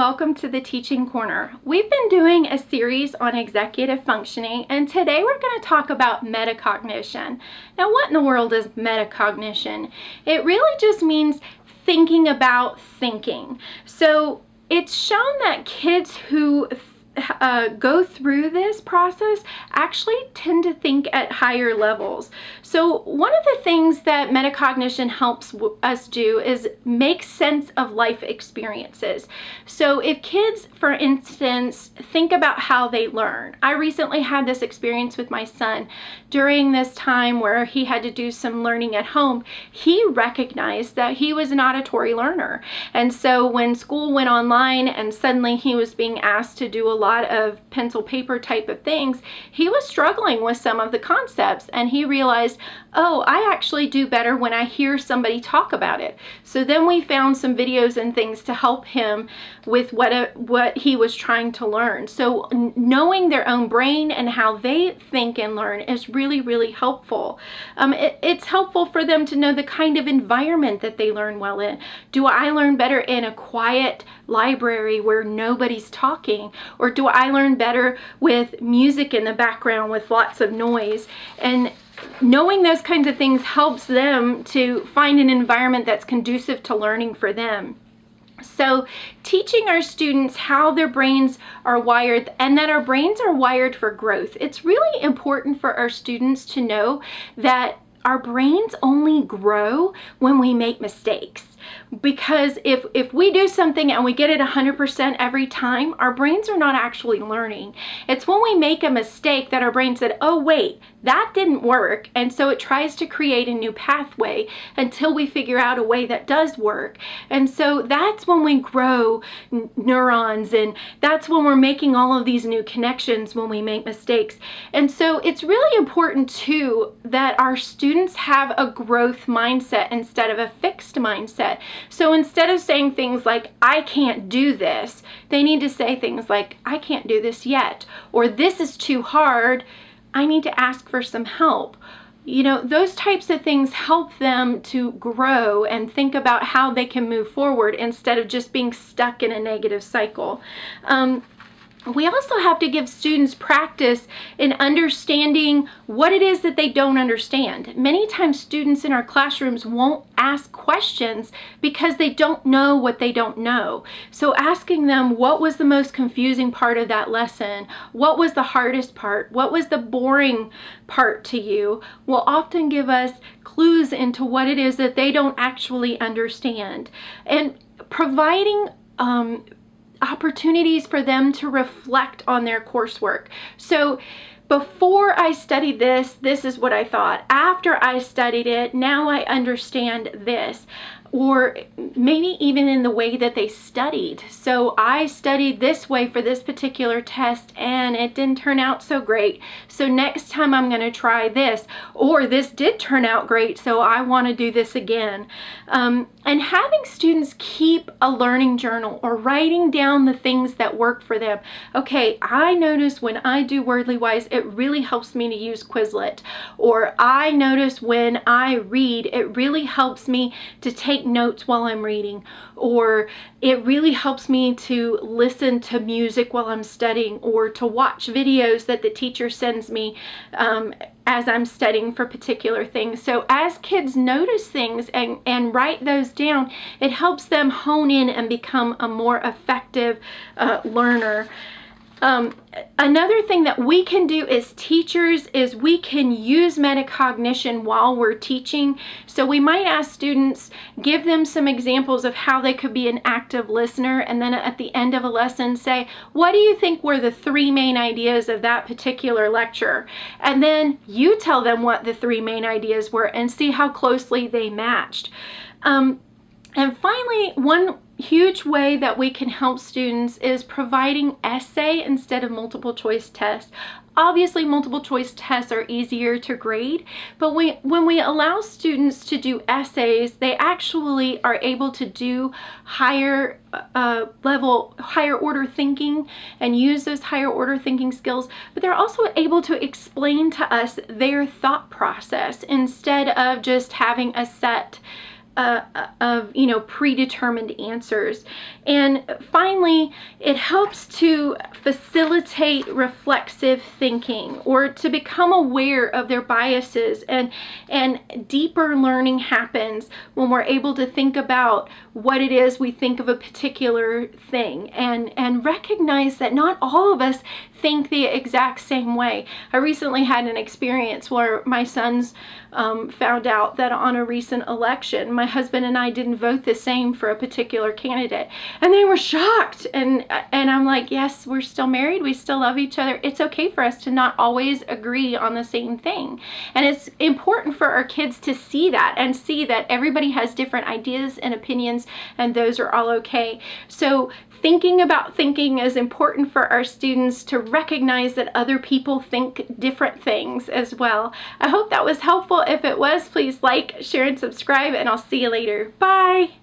welcome to the Teaching Corner. We've been doing a series on executive functioning, and today we're going to talk about metacognition. Now, what in the world is metacognition? It really just means thinking about thinking. So it's shown that kids who go through this process actually tend to think at higher levels. So one of the things that metacognition helps us do is make sense of life experiences. So if kids, for instance, think about how they learn. I recently had this experience with my son during this time where he had to do some learning at home. He recognized that he was an auditory learner. And so when school went online and suddenly he was being asked to do a lot of pencil paper type of things, he was struggling with some of the concepts, and he realized, oh, I actually do better when I hear somebody talk about it. So then we found some videos and things to help him with what he was trying to learn. So knowing their own brain and how they think and learn is really, really helpful. It's helpful for them to know the kind of environment that they learn well in. Do I learn better in a quiet library where nobody's talking, or do I learn better with music in the background with lots of noise? And knowing those kinds of things helps them to find an environment that's conducive to learning for them. So teaching our students how their brains are wired and that our brains are wired for growth. It's really important for our students to know that our brains only grow when we make mistakes. Because if we do something and we get it 100% every time, our brains are not actually learning. It's when we make a mistake that our brain said, oh wait, that didn't work. And so it tries to create a new pathway until we figure out a way that does work. And so that's when we grow neurons, and that's when we're making all of these new connections when we make mistakes. And so it's really important too that our students have a growth mindset instead of a fixed mindset. So instead of saying things like, I can't do this, they need to say things like, I can't do this yet, or this is too hard, I need to ask for some help. You know, those types of things help them to grow and think about how they can move forward instead of just being stuck in a negative cycle. We also have to give students practice in understanding what it is that they don't understand. Many times students in our classrooms won't ask questions because they don't know what they don't know. So asking them, what was the most confusing part of that lesson? What was the hardest part? What was the boring part to you? Will often give us clues into what it is that they don't actually understand. And providing opportunities for them to reflect on their coursework. So before I studied this is what I thought. After I studied it, now I understand this. Or maybe even in the way that they studied. So I studied this way for this particular test and it didn't turn out so great. So next time I'm going to try this. Or this did turn out great, so I want to do this again. And having students keep a learning journal or writing down the things that work for them. Okay, I notice when I do Wordly Wise, it really helps me to use Quizlet. Or I notice when I read, it really helps me to take notes while I'm reading, or it really helps me to listen to music while I'm studying, or to watch videos that the teacher sends me as I'm studying for particular things. So as kids notice things and write those down, it helps them hone in and become a more effective learner. Another thing that we can do as teachers is we can use metacognition while we're teaching. So we might ask students, give them some examples of how they could be an active listener, and then at the end of a lesson say, what do you think were the 3 main ideas of that particular lecture? And then you tell them what the 3 main ideas were and see how closely they matched. And finally, one huge way that we can help students is providing essay instead of multiple choice tests. Obviously, multiple choice tests are easier to grade, but when we allow students to do essays, they actually are able to do higher order thinking and use those higher order thinking skills, but they're also able to explain to us their thought process instead of just having a set predetermined answers. And finally, it helps to facilitate reflexive thinking, or to become aware of their biases, and deeper learning happens when we're able to think about what it is we think of a particular thing, and recognize that not all of us think the exact same way. I recently had an experience where my sons found out that on a recent election, my husband and I didn't vote the same for a particular candidate, and they were shocked. And I'm like, yes, we're still married, we still love each other. It's okay for us to not always agree on the same thing, and it's important for our kids to see that, and see that everybody has different ideas and opinions, and those are all okay. So thinking about thinking is important for our students to recognize that other people think different things as well. I hope that was helpful. If it was, please like, share, and subscribe, and I'll see you later. Bye!